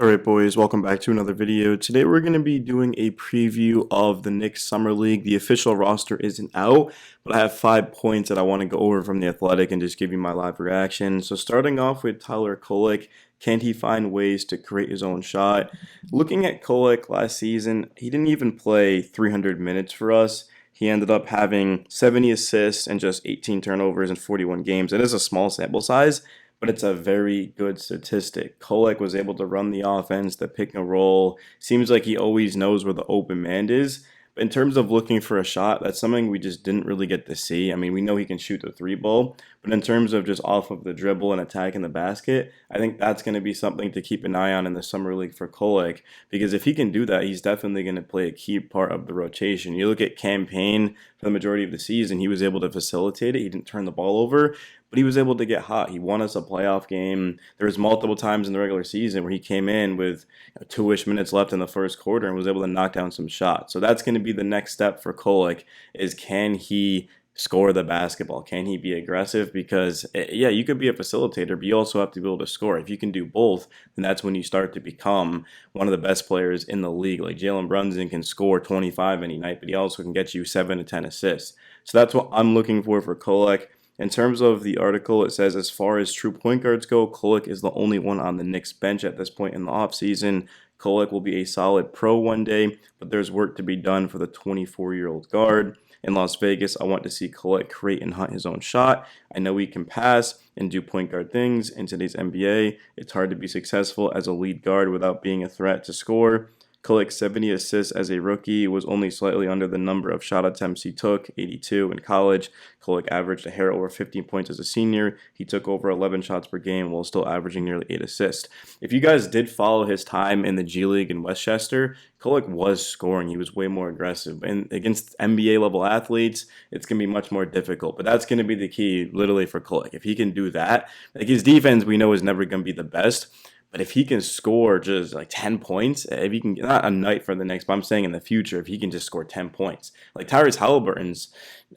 Alright boys, welcome back to another video. Today we're going to be doing a preview of the Knicks Summer League. The official roster isn't out, but I have 5 points that I want to go over from the Athletic and just give you my live reaction. So starting off with Tyler Kolek, can he find ways to create his own shot? Looking at Kolek last season, he didn't even play 300 minutes for us. He ended up having 70 assists and just 18 turnovers in 41 games. It is a small sample size, but it's a very good statistic. Kolek was able to run the offense, the pick and roll. Seems like he always knows where the open man is. But in terms of looking for a shot, that's something we just didn't really get to see. I mean, we know he can shoot the three ball, but in terms of just off of the dribble and attacking the basket, I think that's going to be something to keep an eye on in the Summer League for Kolek, because if he can do that, he's definitely going to play a key part of the rotation. You look at campaign for the majority of the season, he was able to facilitate it. He didn't turn the ball over, but he was able to get hot. He won us a playoff game. There was multiple times in the regular season where he came in with 2-ish minutes left in the first quarter and was able to knock down some shots. So that's going to be the next step for Kolek, is can he score the basketball? Can he be aggressive? Because, yeah, you could be a facilitator, but you also have to be able to score. If you can do both, then that's when you start to become one of the best players in the league. Like Jalen Brunson can score 25 any night, but he also can get you 7 to 10 assists. So that's what I'm looking for Kolek. In terms of the article, it says, as far as true point guards go, Kolek is the only one on the Knicks bench at this point in the offseason. Kolek will be a solid pro one day, but there's work to be done for the 24-year-old guard. In Las Vegas, I want to see Kolek create and hunt his own shot. I know he can pass and do point guard things. In today's NBA, it's hard to be successful as a lead guard without being a threat to score. Kolek's 70 assists as a rookie was only slightly under the number of shot attempts he took, 82 in college. Kolek averaged a hair over 15 points as a senior. He took over 11 shots per game while still averaging nearly 8 assists. If you guys did follow his time in the G League in Westchester, Kolek was scoring. He was way more aggressive. And against NBA level athletes, it's going to be much more difficult. But that's going to be the key literally for Kolek. If he can do that, like his defense we know is never going to be the best. But if he can score just like 10 points, if he can, not a night for the Knicks, but I'm saying in the future, if he can just score 10 points. Like Tyrese Halliburton's,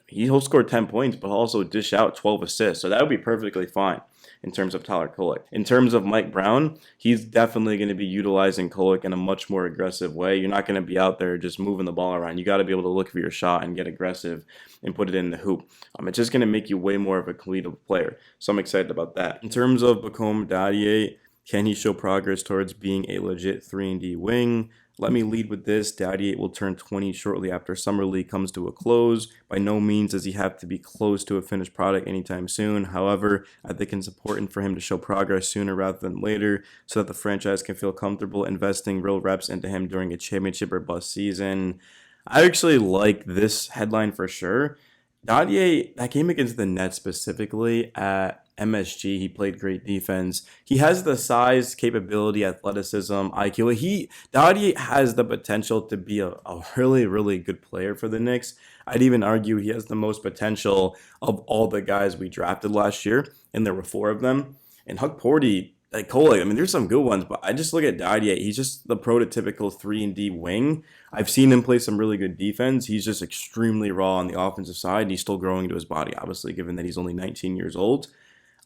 he'll score 10 points, but also dish out 12 assists. So that would be perfectly fine in terms of Tyler Kolek. In terms of Mike Brown, he's definitely going to be utilizing Kolek in a much more aggressive way. You're not going to be out there just moving the ball around. You got to be able to look for your shot and get aggressive and put it in the hoop. It's just going to make you way more of a competitive player. So I'm excited about that. In terms of Pacome Dadiet, can he show progress towards being a legit 3-and-D wing? Let me lead with this. Dadiet will turn 20 shortly after Summer League comes to a close. By no means does he have to be close to a finished product anytime soon. However, I think it's important for him to show progress sooner rather than later so that the franchise can feel comfortable investing real reps into him during a championship or bust season. I actually like this headline for sure. Dadiet, that game against the Nets specifically at MSG, he played great defense. He has the size, capability, athleticism, IQ. Dadiet has the potential to be a really, really good player for the Knicks. I'd even argue he has the most potential of all the guys we drafted last year, and there were 4 of them. And Hukporti, like Kolek, I mean, there's some good ones, but I just look at Dadiet. He's just the prototypical 3-and-D wing. I've seen him play some really good defense. He's just extremely raw on the offensive side, and he's still growing to his body, obviously, given that he's only 19 years old.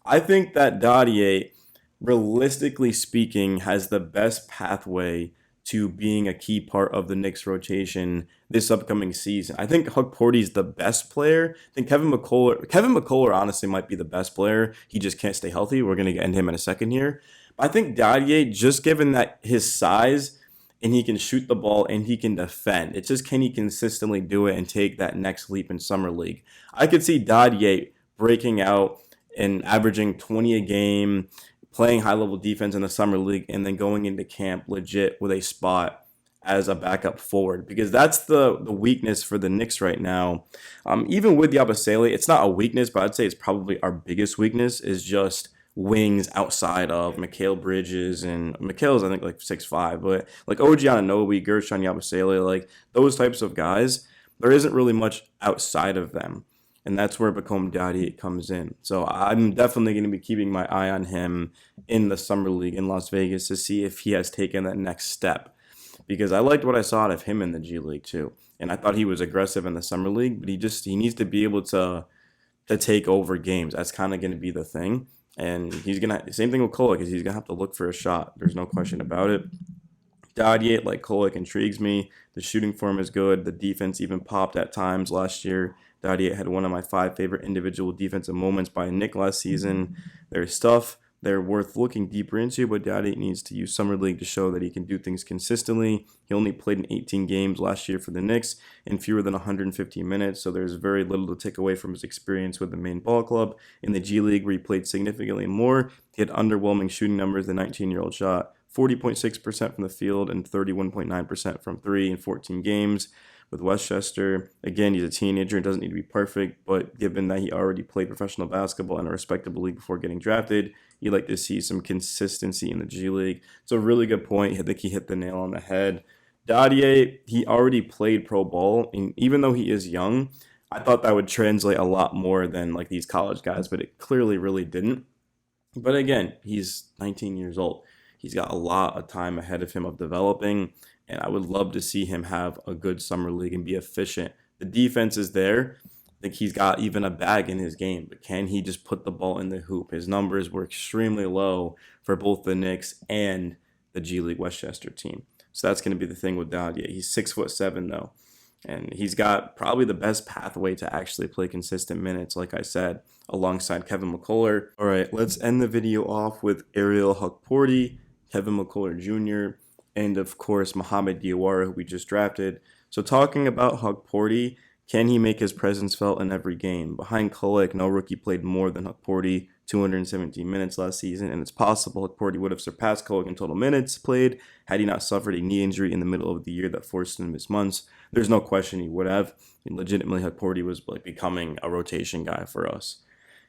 I think that Dadiet, realistically speaking, has the best pathway to being a key part of the Knicks rotation this upcoming season. I think Hukporti's the best player. I think Kevin McCullough honestly might be the best player. He just can't stay healthy. We're going to get into him in a second here. But I think Dadiet, just given that his size and he can shoot the ball and he can defend, it's just can he consistently do it and take that next leap in Summer League. I could see Dadiet breaking out and averaging 20 a game, playing high-level defense in the Summer League, and then going into camp legit with a spot as a backup forward, because that's the weakness for the Knicks right now. Even with Yabusele, it's not a weakness, but I'd say it's probably our biggest weakness is just wings outside of Mikal Bridges, and Mikal's I think like 6'5", but like OG Anunoby, Gershon Yabusele, like those types of guys, there isn't really much outside of them. And that's where Pacome Dadiet comes in. So I'm definitely going to be keeping my eye on him in the Summer League in Las Vegas to see if he has taken that next step. Because I liked what I saw out of him in the G League too. And I thought he was aggressive in the Summer League, but he needs to be able to take over games. That's kind of going to be the thing. And he's gonna same thing with Kolek is he's gonna have to look for a shot. There's no question about it. Dadiet, like Kolek, intrigues me. The shooting form is good. The defense even popped at times last year. Dadiet had one of my 5 favorite individual defensive moments by a Knick last season. There's stuff they're worth looking deeper into, but Dadiet needs to use Summer League to show that he can do things consistently. He only played in 18 games last year for the Knicks in fewer than 150 minutes, so there's very little to take away from his experience with the main ball club. In the G League, where he played significantly more, he had underwhelming shooting numbers. The 19-year-old shot 40.6% from the field and 31.9% from three in 14 games. With Westchester, again, he's a teenager and doesn't need to be perfect, but given that he already played professional basketball in a respectable league before getting drafted, you'd like to see some consistency in the G League. It's a really good point. I think he hit the nail on the head. Dadiet, he already played pro ball, and even though he is young, I thought that would translate a lot more than like these college guys, but it clearly really didn't. But again, he's 19 years old. He's got a lot of time ahead of him of developing, and I would love to see him have a good summer league and be efficient. The defense is there. I think he's got even a bag in his game, but can he just put the ball in the hoop? His numbers were extremely low for both the Knicks and the G League Westchester team. So that's going to be the thing with Dadiet. He's 6'7" though, and he's got probably the best pathway to actually play consistent minutes, like I said, alongside Kevin McCullough. All right, let's end the video off with Ariel Hukporti, Kevin McCullough Jr., and of course Mohamed Diawara, who we just drafted. So talking about Hukporti, can he make his presence felt in every game? Behind Kolek, no rookie played more than Hukporti, 217 minutes last season, and it's possible Hukporti would have surpassed Kolek in total minutes played had he not suffered a knee injury in the middle of the year that forced him to miss months. There's no question he would have. And legitimately, Hukporti was like becoming a rotation guy for us.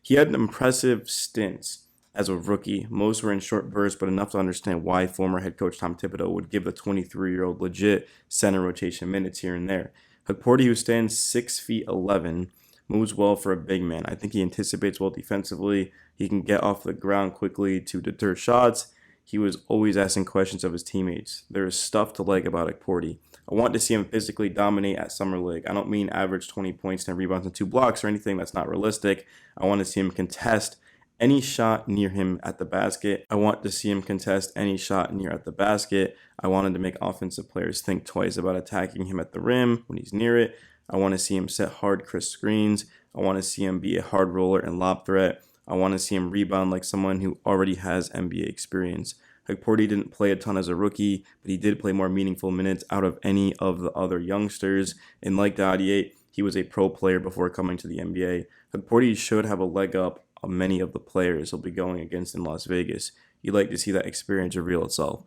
He had an impressive stints as a rookie. Most were in short bursts, but enough to understand why former head coach Tom Thibodeau would give the 23-year-old legit center rotation minutes here and there. Hukporti, who stands 6'11", moves well for a big man. I think he anticipates well defensively. He can get off the ground quickly to deter shots. He was always asking questions of his teammates. There is stuff to like about Hukporti. I want to see him physically dominate at Summer League. I don't mean average 20 points, 10 rebounds, and 2 blocks or anything that's not realistic. I want to see him contest any shot near him at the basket. I want to see him contest any shot near at the basket. I wanted to make offensive players think twice about attacking him at the rim when he's near it. I want to see him set hard, crisp screens. I want to see him be a hard roller and lob threat. I want to see him rebound like someone who already has NBA experience. Hukporti didn't play a ton as a rookie, but he did play more meaningful minutes out of any of the other youngsters. And like Dadiet, he was a pro player before coming to the NBA. Hukporti should have a leg up on many of the players he'll be going against in Las Vegas. You'd like to see that experience reveal itself.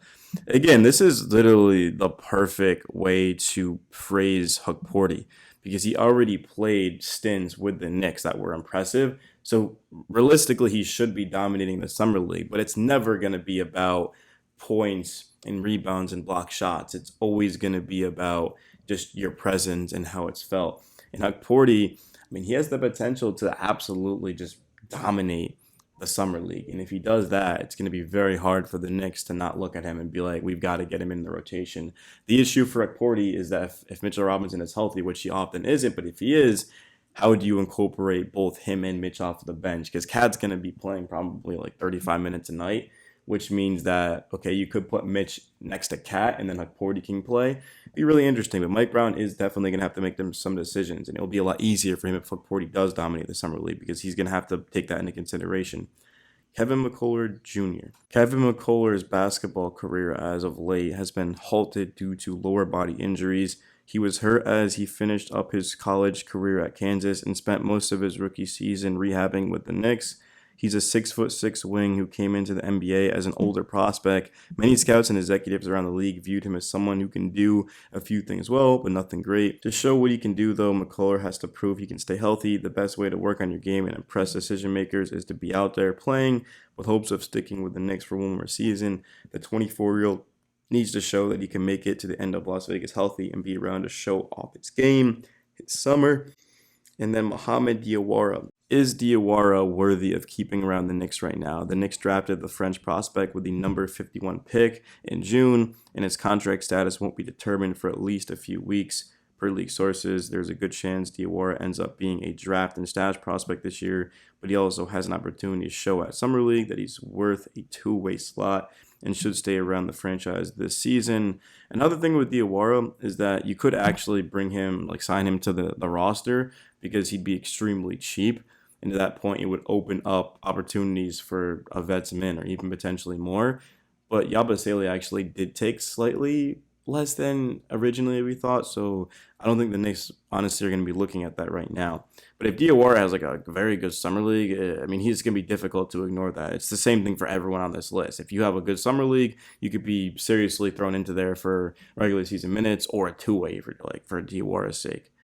Again, this is literally the perfect way to phrase Hukporti because he already played stints with the Knicks that were impressive. So realistically, he should be dominating the Summer League, but it's never going to be about points and rebounds and block shots. It's always going to be about just your presence and how it's felt. And Hukporti, I mean, he has the potential to absolutely just dominate the Summer League. And if he does that, it's going to be very hard for the Knicks to not look at him and be like, we've got to get him in the rotation. The issue for Hukporti is that if Mitchell Robinson is healthy, which he often isn't, but if he is, how do you incorporate both him and Mitch off the bench? Because Cat's going to be playing probably like 35 minutes a night, which means that, okay, you could put Mitch next to Cat and then Hukporti can play. It'd be really interesting, but Mike Brown is definitely going to have to make some decisions, and it'll be a lot easier for him if Hukporti does dominate the Summer League because he's going to have to take that into consideration. Kevin McCullough Jr. Kevin McCullough's basketball career as of late has been halted due to lower body injuries. He was hurt as he finished up his college career at Kansas and spent most of his rookie season rehabbing with the Knicks. He's a 6'6" wing who came into the NBA as an older prospect. Many scouts and executives around the league viewed him as someone who can do a few things well, but nothing great. To show what he can do, though, McCullough has to prove he can stay healthy. The best way to work on your game and impress decision makers is to be out there playing with hopes of sticking with the Knicks for one more season. The 24-year-old needs to show that he can make it to the end of Las Vegas healthy and be around to show off his game, his summer. And then Mohamed Diawara. Is Diawara worthy of keeping around the Knicks right now? The Knicks drafted the French prospect with the number 51 pick in June, and his contract status won't be determined for at least a few weeks. per league sources, there's a good chance Diawara ends up being a draft and stash prospect this year, but he also has an opportunity to show at Summer League that he's worth a two-way slot and should stay around the franchise this season. Another thing with Diawara is that you could actually bring him, like sign him to the roster because he'd be extremely cheap. And to that point, it would open up opportunities for a vets min or even potentially more. But Yabusele actually did take slightly less than originally we thought, so I don't think the Knicks honestly are going to be looking at that right now. But if Diawara has like a very good summer league, I mean, he's going to be difficult to ignore that. It's the same thing for everyone on this list. If you have a good summer league, you could be seriously thrown into there for regular season minutes or a two-way for Diawara's sake.